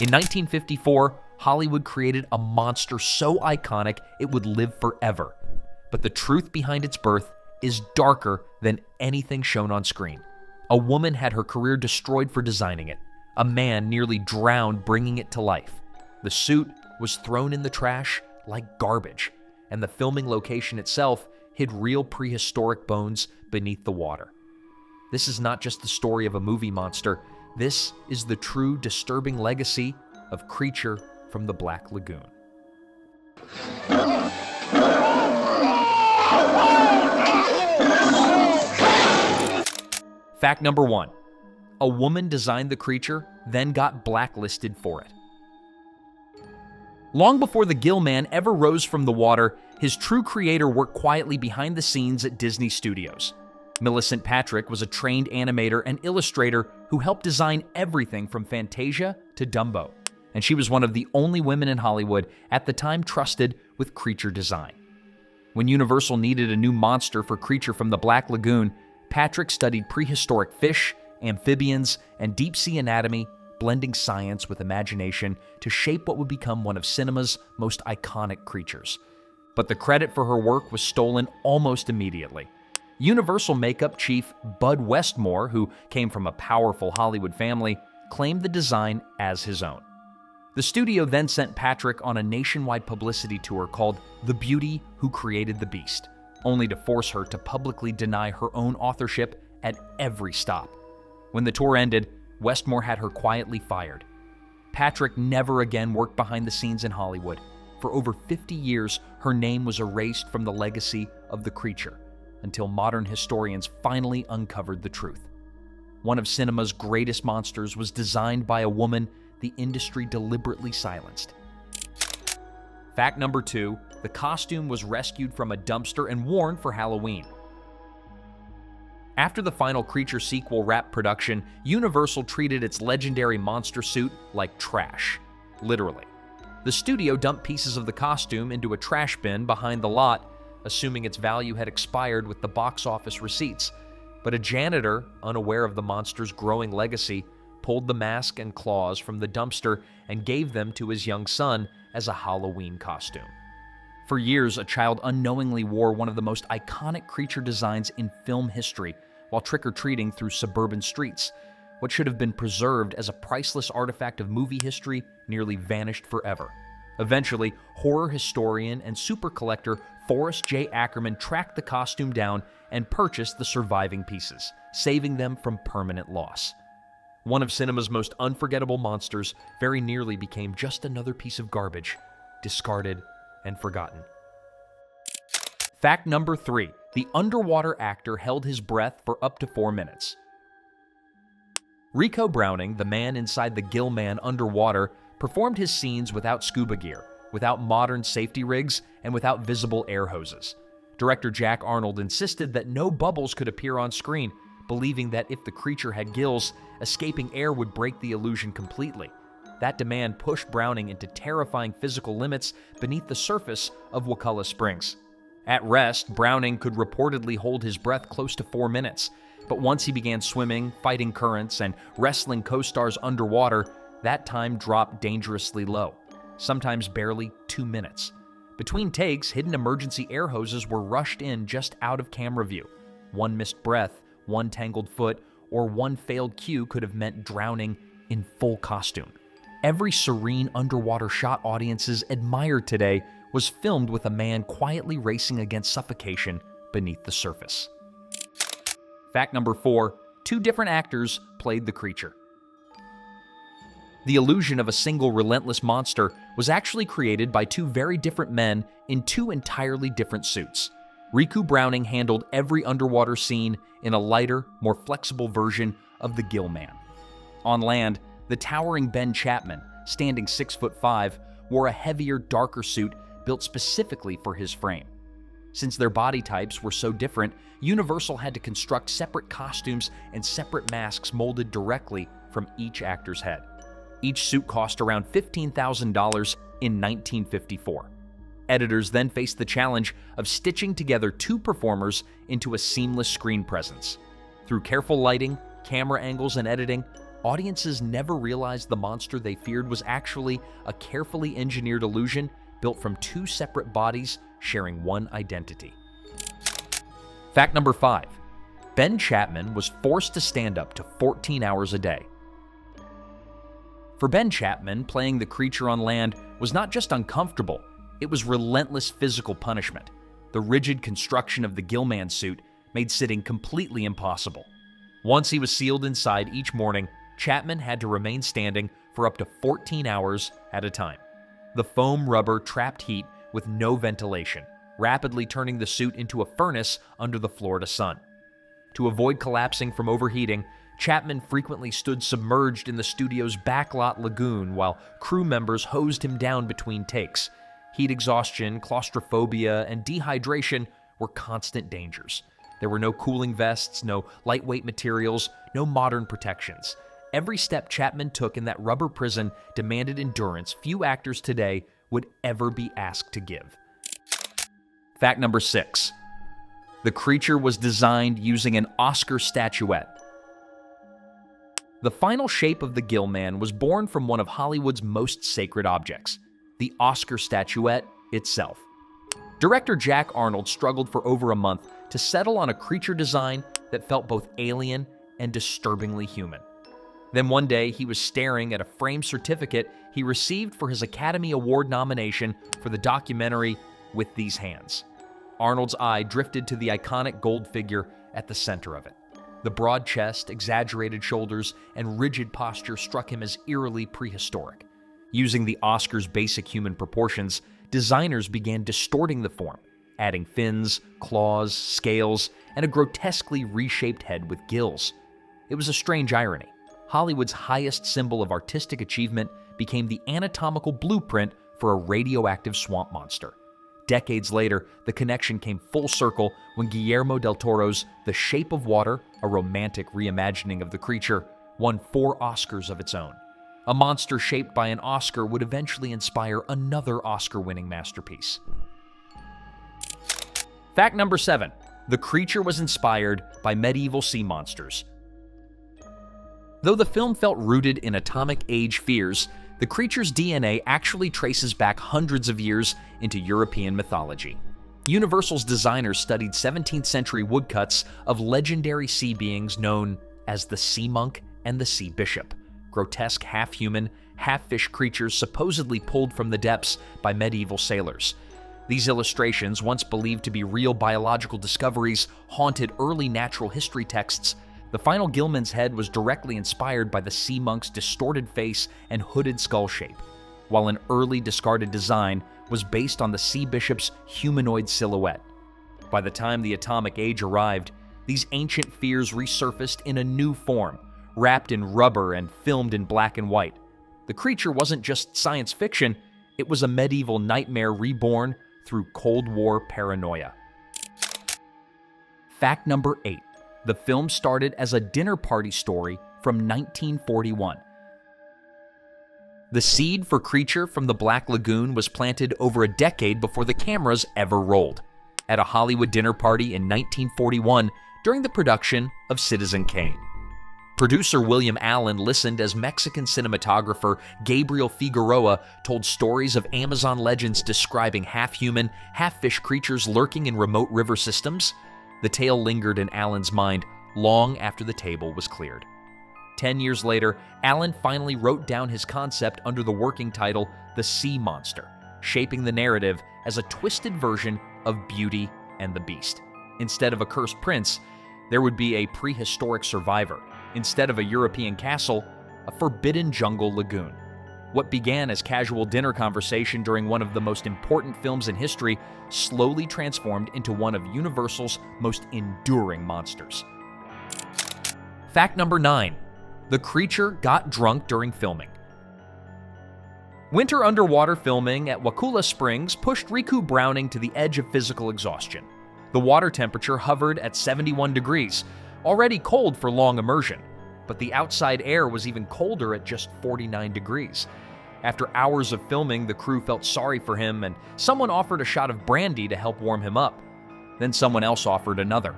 In 1954, Hollywood created a monster so iconic it would live forever. But the truth behind its birth is darker than anything shown on screen. A woman had her career destroyed for designing it. A man nearly drowned bringing it to life. The suit was thrown in the trash like garbage, and the filming location itself hid real prehistoric bones beneath the water. This is not just the story of a movie monster. This is the true disturbing legacy of Creature from the Black Lagoon. Fact number 1. A woman designed the creature, then got blacklisted for it. Long before the Gill Man ever rose from the water, his true creator worked quietly behind the scenes at Disney Studios. Millicent Patrick was a trained animator and illustrator who helped design everything from Fantasia to Dumbo, and she was one of the only women in Hollywood at the time trusted with creature design. When Universal needed a new monster for Creature from the Black Lagoon, Patrick studied prehistoric fish, amphibians, and deep-sea anatomy, blending science with imagination to shape what would become one of cinema's most iconic creatures. But the credit for her work was stolen almost immediately. Universal makeup chief Bud Westmore, who came from a powerful Hollywood family, claimed the design as his own. The studio then sent Patrick on a nationwide publicity tour called The Beauty Who Created the Beast, only to force her to publicly deny her own authorship at every stop. When the tour ended, Westmore had her quietly fired. Patrick never again worked behind the scenes in Hollywood. For over 50 years, her name was erased from the legacy of the creature, until modern historians finally uncovered the truth. One of cinema's greatest monsters was designed by a woman the industry deliberately silenced. Fact number 2, the costume was rescued from a dumpster and worn for Halloween. After the final Creature sequel wrapped production, Universal treated its legendary monster suit like trash, literally. The studio dumped pieces of the costume into a trash bin behind the lot, assuming its value had expired with the box office receipts. But a janitor, unaware of the monster's growing legacy, pulled the mask and claws from the dumpster and gave them to his young son as a Halloween costume. For years, a child unknowingly wore one of the most iconic creature designs in film history while trick-or-treating through suburban streets. What should have been preserved as a priceless artifact of movie history nearly vanished forever. Eventually, horror historian and super collector Forrest J. Ackerman tracked the costume down and purchased the surviving pieces, saving them from permanent loss. One of cinema's most unforgettable monsters very nearly became just another piece of garbage, discarded and forgotten. Fact number 3. The underwater actor held his breath for up to 4 minutes. Rico Browning, the man inside the Gill Man underwater, performed his scenes without scuba gear, without modern safety rigs, and without visible air hoses. Director Jack Arnold insisted that no bubbles could appear on screen, believing that if the creature had gills, escaping air would break the illusion completely. That demand pushed Browning into terrifying physical limits beneath the surface of Wakulla Springs. At rest, Browning could reportedly hold his breath close to 4 minutes, but once he began swimming, fighting currents, and wrestling co-stars underwater, that time dropped dangerously low, sometimes barely 2 minutes. Between takes, hidden emergency air hoses were rushed in just out of camera view. One missed breath, one tangled foot, or one failed cue could have meant drowning in full costume. Every serene underwater shot audiences admired today was filmed with a man quietly racing against suffocation beneath the surface. Fact number 4, 2 different actors played the creature. The illusion of a single relentless monster was actually created by 2 very different men in 2 entirely different suits. Rico Browning handled every underwater scene in a lighter, more flexible version of the Gill Man. On land, the towering Ben Chapman, standing 6'5", wore a heavier, darker suit built specifically for his frame. Since their body types were so different, Universal had to construct separate costumes and separate masks molded directly from each actor's head. Each suit cost around $15,000 in 1954. Editors then faced the challenge of stitching together 2 performers into a seamless screen presence. Through careful lighting, camera angles, and editing, audiences never realized the monster they feared was actually a carefully engineered illusion built from two separate bodies sharing one identity. Fact number 5. Ben Chapman was forced to stand up to 14 hours a day. For Ben Chapman, playing the creature on land was not just uncomfortable, it was relentless physical punishment. The rigid construction of the Gillman suit made sitting completely impossible. Once he was sealed inside each morning, Chapman had to remain standing for up to 14 hours at a time. The foam rubber trapped heat with no ventilation, rapidly turning the suit into a furnace under the Florida sun. To avoid collapsing from overheating, Chapman frequently stood submerged in the studio's Black Lagoon while crew members hosed him down between takes. Heat exhaustion, claustrophobia, and dehydration were constant dangers. There were no cooling vests, no lightweight materials, no modern protections. Every step Chapman took in that rubber prison demanded endurance few actors today would ever be asked to give. Fact number 6. The creature was designed using an Oscar statuette. The final shape of the Gillman was born from one of Hollywood's most sacred objects, the Oscar statuette itself. Director Jack Arnold struggled for over a month to settle on a creature design that felt both alien and disturbingly human. Then one day, he was staring at a framed certificate he received for his Academy Award nomination for the documentary With These Hands. Arnold's eye drifted to the iconic gold figure at the center of it. The broad chest, exaggerated shoulders, and rigid posture struck him as eerily prehistoric. Using the Oscar's basic human proportions, designers began distorting the form, adding fins, claws, scales, and a grotesquely reshaped head with gills. It was a strange irony. Hollywood's highest symbol of artistic achievement became the anatomical blueprint for a radioactive swamp monster. Decades later, the connection came full circle when Guillermo del Toro's The Shape of Water, a romantic reimagining of the creature, won 4 Oscars of its own. A monster shaped by an Oscar would eventually inspire another Oscar-winning masterpiece. Fact number 7. The creature was inspired by medieval sea monsters. Though the film felt rooted in atomic age fears, the creature's DNA actually traces back hundreds of years into European mythology. Universal's designers studied 17th century woodcuts of legendary sea beings known as the sea monk and the sea bishop, grotesque half-human, half-fish creatures supposedly pulled from the depths by medieval sailors. These illustrations, once believed to be real biological discoveries, haunted early natural history texts. The final Gillman's head was directly inspired by the sea monk's distorted face and hooded skull shape, while an early discarded design was based on the sea bishop's humanoid silhouette. By the time the atomic age arrived, these ancient fears resurfaced in a new form, wrapped in rubber and filmed in black and white. The creature wasn't just science fiction, it was a medieval nightmare reborn through Cold War paranoia. Fact number 8. The film started as a dinner party story from 1941. The seed for Creature from the Black Lagoon was planted over a decade before the cameras ever rolled, at a Hollywood dinner party in 1941 during the production of Citizen Kane. Producer William Allen listened as Mexican cinematographer Gabriel Figueroa told stories of Amazon legends describing half-human, half-fish creatures lurking in remote river systems. The tale lingered in Allen's mind long after the table was cleared. 10 years later, Allen finally wrote down his concept under the working title The Sea Monster, shaping the narrative as a twisted version of Beauty and the Beast. Instead of a cursed prince, there would be a prehistoric survivor. Instead of a European castle, a forbidden jungle lagoon. What began as casual dinner conversation during one of the most important films in history slowly transformed into one of Universal's most enduring monsters. Fact number 9. The creature got drunk during filming. Winter underwater filming at Wakula Springs pushed Riku Browning to the edge of physical exhaustion. The water temperature hovered at 71 degrees, already cold for long immersion, but the outside air was even colder at just 49 degrees. After hours of filming, the crew felt sorry for him, and someone offered a shot of brandy to help warm him up. Then someone else offered another,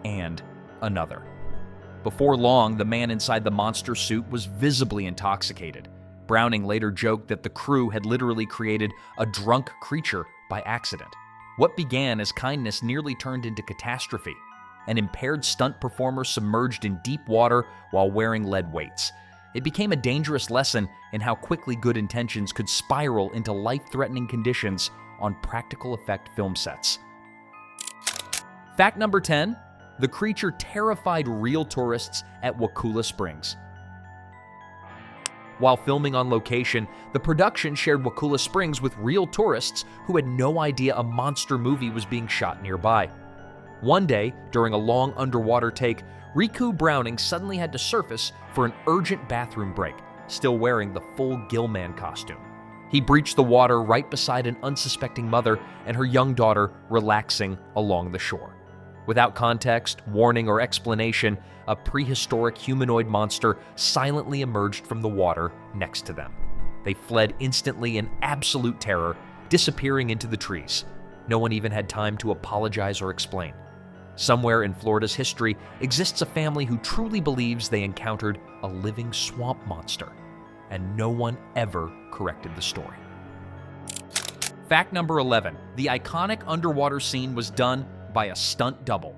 and another. Before long, the man inside the monster suit was visibly intoxicated. Browning later joked that the crew had literally created a drunk creature by accident. What began as kindness nearly turned into catastrophe. An impaired stunt performer submerged in deep water while wearing lead weights. It became a dangerous lesson in how quickly good intentions could spiral into life-threatening conditions on practical effect film sets. Fact number 10, the creature terrified real tourists at Wakula Springs. While filming on location, the production shared Wakula Springs with real tourists who had no idea a monster movie was being shot nearby. One day, during a long underwater take, Riku Browning suddenly had to surface for an urgent bathroom break, still wearing the full Gillman costume. He breached the water right beside an unsuspecting mother and her young daughter relaxing along the shore. Without context, warning, or explanation, a prehistoric humanoid monster silently emerged from the water next to them. They fled instantly in absolute terror, disappearing into the trees. No one even had time to apologize or explain. Somewhere in Florida's history exists a family who truly believes they encountered a living swamp monster, and no one ever corrected the story. Fact number 11, the iconic underwater scene was done by a stunt double.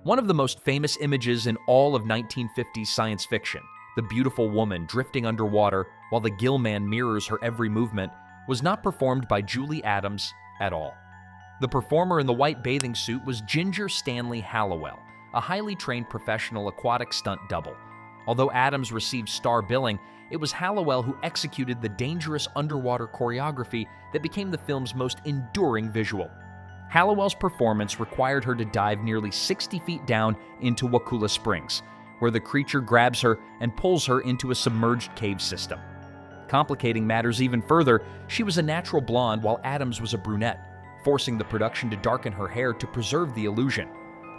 One of the most famous images in all of 1950s science fiction, the beautiful woman drifting underwater while the gill man mirrors her every movement, was not performed by Julie Adams at all. The performer in the white bathing suit was Ginger Stanley Hallowell, a highly trained professional aquatic stunt double. Although Adams received star billing, it was Hallowell who executed the dangerous underwater choreography that became the film's most enduring visual. Hallowell's performance required her to dive nearly 60 feet down into Wakula Springs, where the creature grabs her and pulls her into a submerged cave system. Complicating matters even further, she was a natural blonde while Adams was a brunette, forcing the production to darken her hair to preserve the illusion.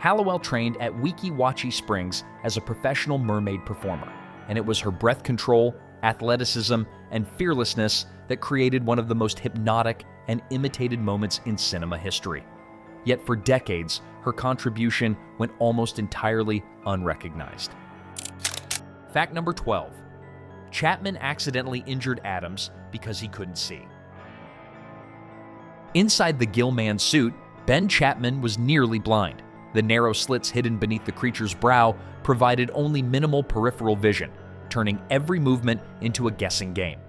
Hallowell trained at Weeki Wachee Springs as a professional mermaid performer, and it was her breath control, athleticism, and fearlessness that created one of the most hypnotic and imitated moments in cinema history. Yet for decades, her contribution went almost entirely unrecognized. Fact number 12. Chapman accidentally injured Adams because he couldn't see. Inside the Gillman suit, Ben Chapman was nearly blind. The narrow slits hidden beneath the creature's brow provided only minimal peripheral vision, turning every movement into a guessing game.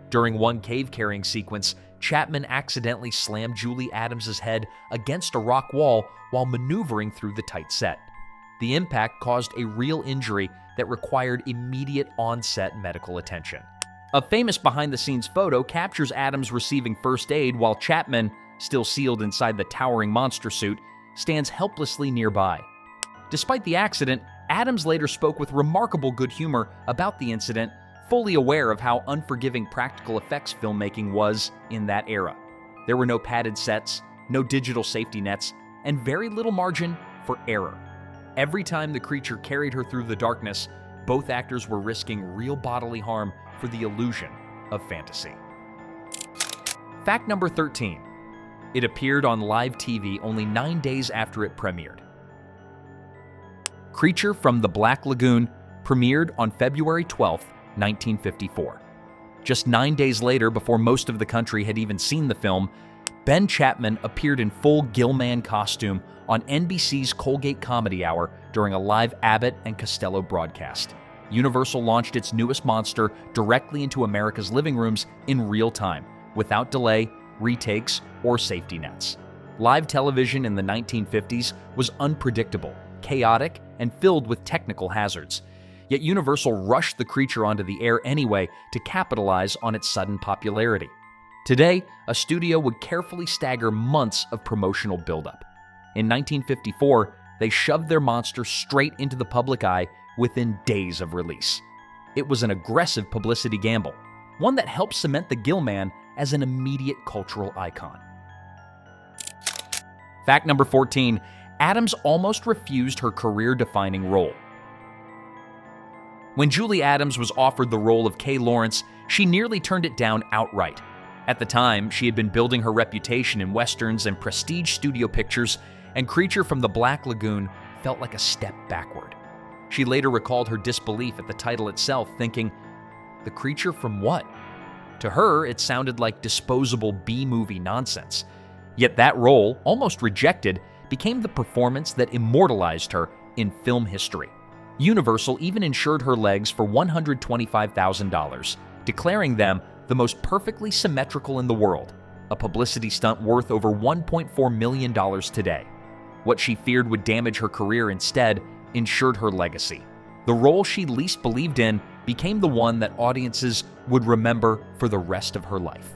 During one cave-carrying sequence, Chapman accidentally slammed Julie Adams' head against a rock wall while maneuvering through the tight set. The impact caused a real injury that required immediate on-set medical attention. A famous behind-the-scenes photo captures Adams receiving first aid while Chapman, still sealed inside the towering monster suit, stands helplessly nearby. Despite the accident, Adams later spoke with remarkable good humor about the incident, fully aware of how unforgiving practical effects filmmaking was in that era. There were no padded sets, no digital safety nets, and very little margin for error. Every time the creature carried her through the darkness, both actors were risking real bodily harm for the illusion of fantasy. Fact number 13. It appeared on live TV only 9 days after it premiered. Creature from the Black Lagoon premiered on February 12, 1954. Just 9 days later, before most of the country had even seen the film, Ben Chapman appeared in full Gillman costume on NBC's Colgate Comedy Hour during a live Abbott and Costello broadcast. Universal launched its newest monster directly into America's living rooms in real time, without delay, retakes, or safety nets. Live television in the 1950s was unpredictable, chaotic, and filled with technical hazards. Yet Universal rushed the creature onto the air anyway to capitalize on its sudden popularity. Today, a studio would carefully stagger months of promotional buildup. In 1954, they shoved their monster straight into the public eye within days of release. It was an aggressive publicity gamble, one that helped cement the Gillman as an immediate cultural icon. Fact number 14. Adams almost refused her career-defining role. When Julie Adams was offered the role of Kay Lawrence, she nearly turned it down outright. At the time, she had been building her reputation in westerns and prestige studio pictures, and Creature from the Black Lagoon felt like a step backward. She later recalled her disbelief at the title itself, thinking, "The creature from what?" To her, it sounded like disposable B-movie nonsense. Yet that role, almost rejected, became the performance that immortalized her in film history. Universal even insured her legs for $125,000, declaring them the most perfectly symmetrical in the world, a publicity stunt worth over $1.4 million today. What she feared would damage her career instead ensured her legacy. The role she least believed in became the one that audiences would remember for the rest of her life.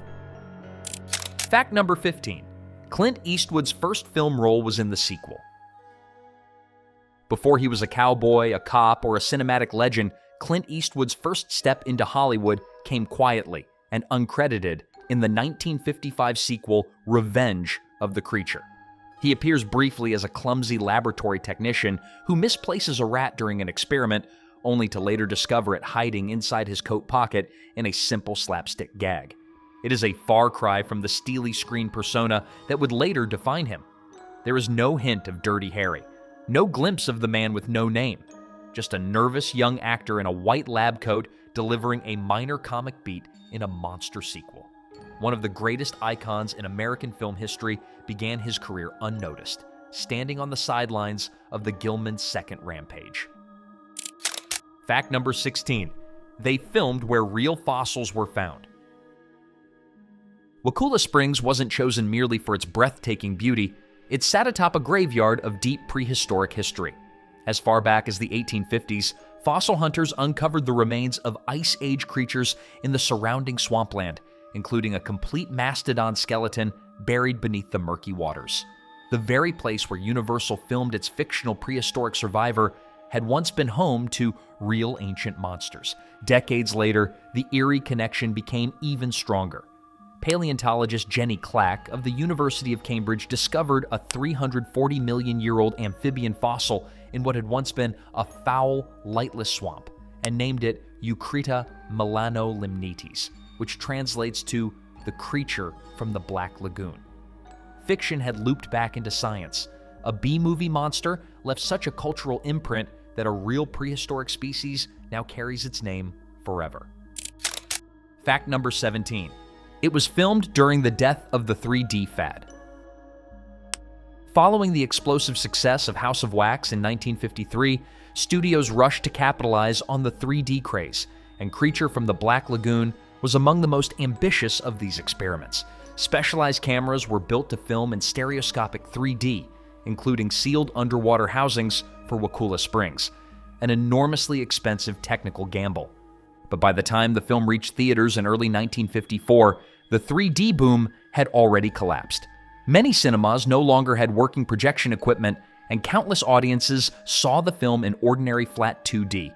Fact number 15. Clint Eastwood's first film role was in the sequel. Before he was a cowboy, a cop, or a cinematic legend, Clint Eastwood's first step into Hollywood came quietly and uncredited in the 1955 sequel, Revenge of the Creature. He appears briefly as a clumsy laboratory technician who misplaces a rat during an experiment, only to later discover it hiding inside his coat pocket in a simple slapstick gag. It is a far cry from the steely screen persona that would later define him. There is no hint of Dirty Harry, no glimpse of the man with no name, just a nervous young actor in a white lab coat delivering a minor comic beat in a monster sequel. One of the greatest icons in American film history began his career unnoticed, standing on the sidelines of the Gilman's second rampage. Fact number 16. They filmed where real fossils were found. Wakulla Springs wasn't chosen merely for its breathtaking beauty. It sat atop a graveyard of deep prehistoric history. As far back as the 1850s, fossil hunters uncovered the remains of Ice Age creatures in the surrounding swampland, including a complete mastodon skeleton buried beneath the murky waters. The very place where Universal filmed its fictional prehistoric survivor had once been home to real ancient monsters. Decades later, the eerie connection became even stronger. Paleontologist Jenny Clack of the University of Cambridge discovered a 340 million-year-old amphibian fossil in what had once been a foul, lightless swamp, and named it Eucrita melanolimnetes, which translates to the creature from the Black Lagoon. Fiction had looped back into science. A B-movie monster left such a cultural imprint that a real prehistoric species now carries its name forever. Fact number 17. It was filmed during the death of the 3D fad. Following the explosive success of House of Wax in 1953, studios rushed to capitalize on the 3D craze, and Creature from the Black Lagoon was among the most ambitious of these experiments. Specialized cameras were built to film in stereoscopic 3D, including sealed underwater housings for Wakulla Springs, an enormously expensive technical gamble. But by the time the film reached theaters in early 1954, the 3D boom had already collapsed. Many cinemas no longer had working projection equipment, and countless audiences saw the film in ordinary flat 2D.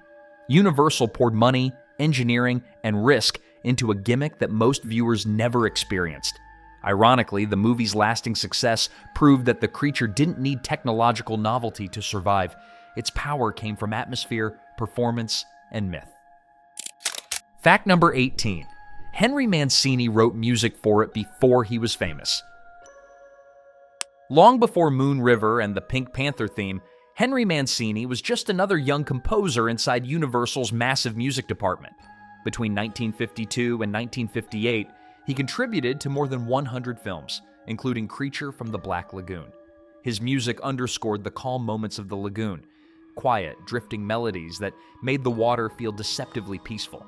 Universal poured money, engineering, and risk into a gimmick that most viewers never experienced. Ironically, the movie's lasting success proved that the creature didn't need technological novelty to survive. Its power came from atmosphere, performance, and myth. Fact number 18. Henry Mancini wrote music for it before he was famous. Long before Moon River and the Pink Panther theme, Henry Mancini was just another young composer inside Universal's massive music department. Between 1952 and 1958, he contributed to more than 100 films, including Creature from the Black Lagoon. His music underscored the calm moments of the lagoon, quiet, drifting melodies that made the water feel deceptively peaceful.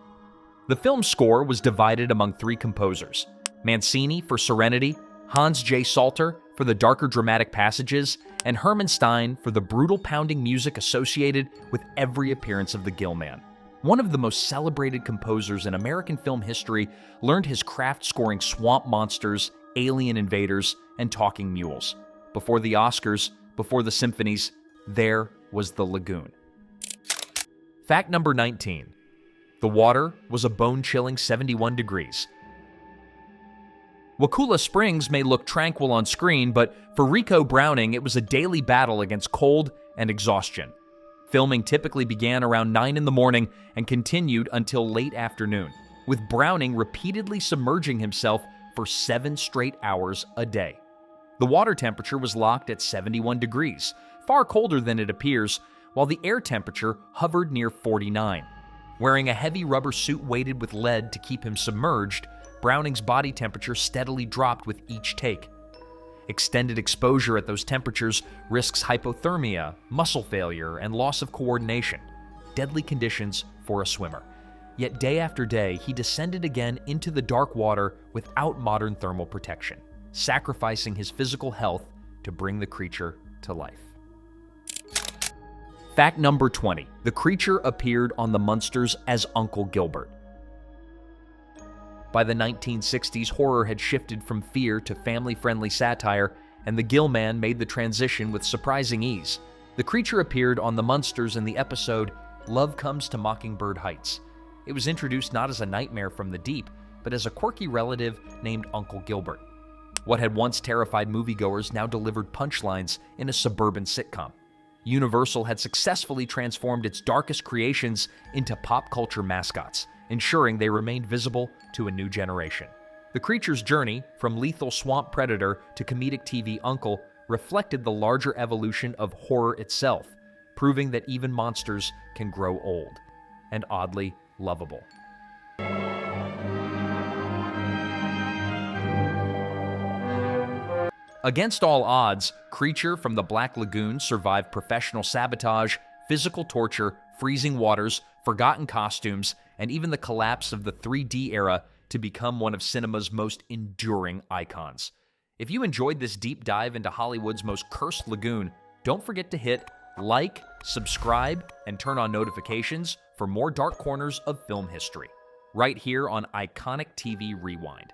The film's score was divided among three composers: Mancini for Serenity, Hans J. Salter for the darker dramatic passages, and Herman Stein for the brutal pounding music associated with every appearance of the Gill Man. One of the most celebrated composers in American film history learned his craft scoring swamp monsters, alien invaders, and talking mules. Before the Oscars, before the symphonies, there was the lagoon. Fact number 19. The water was a bone-chilling 71 degrees. Wakulla Springs may look tranquil on screen, but for Rico Browning, it was a daily battle against cold and exhaustion. Filming typically began around 9 in the morning and continued until late afternoon, with Browning repeatedly submerging himself for 7 straight hours a day. The water temperature was locked at 71 degrees, far colder than it appears, while the air temperature hovered near 49. Wearing a heavy rubber suit weighted with lead to keep him submerged, Browning's body temperature steadily dropped with each take. Extended exposure at those temperatures risks hypothermia, muscle failure, and loss of coordination, deadly conditions for a swimmer. Yet day after day, he descended again into the dark water without modern thermal protection, sacrificing his physical health to bring the creature to life. Fact number 20. The creature appeared on the Munsters as Uncle Gilbert. By the 1960s, horror had shifted from fear to family-friendly satire, and the Gill Man made the transition with surprising ease. The creature appeared on the Munsters in the episode Love Comes to Mockingbird Heights. It was introduced not as a nightmare from the deep, but as a quirky relative named Uncle Gilbert. What had once terrified moviegoers now delivered punchlines in a suburban sitcom. Universal had successfully transformed its darkest creations into pop culture mascots, ensuring they remained visible to a new generation. The creature's journey, from lethal swamp predator to comedic TV uncle, reflected the larger evolution of horror itself, proving that even monsters can grow old and oddly lovable. Against all odds, Creature from the Black Lagoon survived professional sabotage, physical torture, freezing waters, forgotten costumes, and even the collapse of the 3D era to become one of cinema's most enduring icons. If you enjoyed this deep dive into Hollywood's most cursed lagoon, don't forget to hit like, subscribe, and turn on notifications for more dark corners of film history, right here on Iconic TV Rewind.